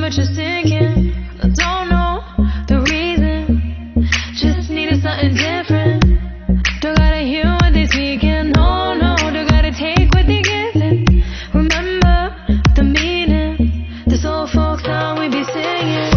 remember just thinking, I don't know the reason, just needed something different. Don't gotta hear what they speaking, no, no, don't gotta take what they giving. Remember the meaning, this old folk song we be singing.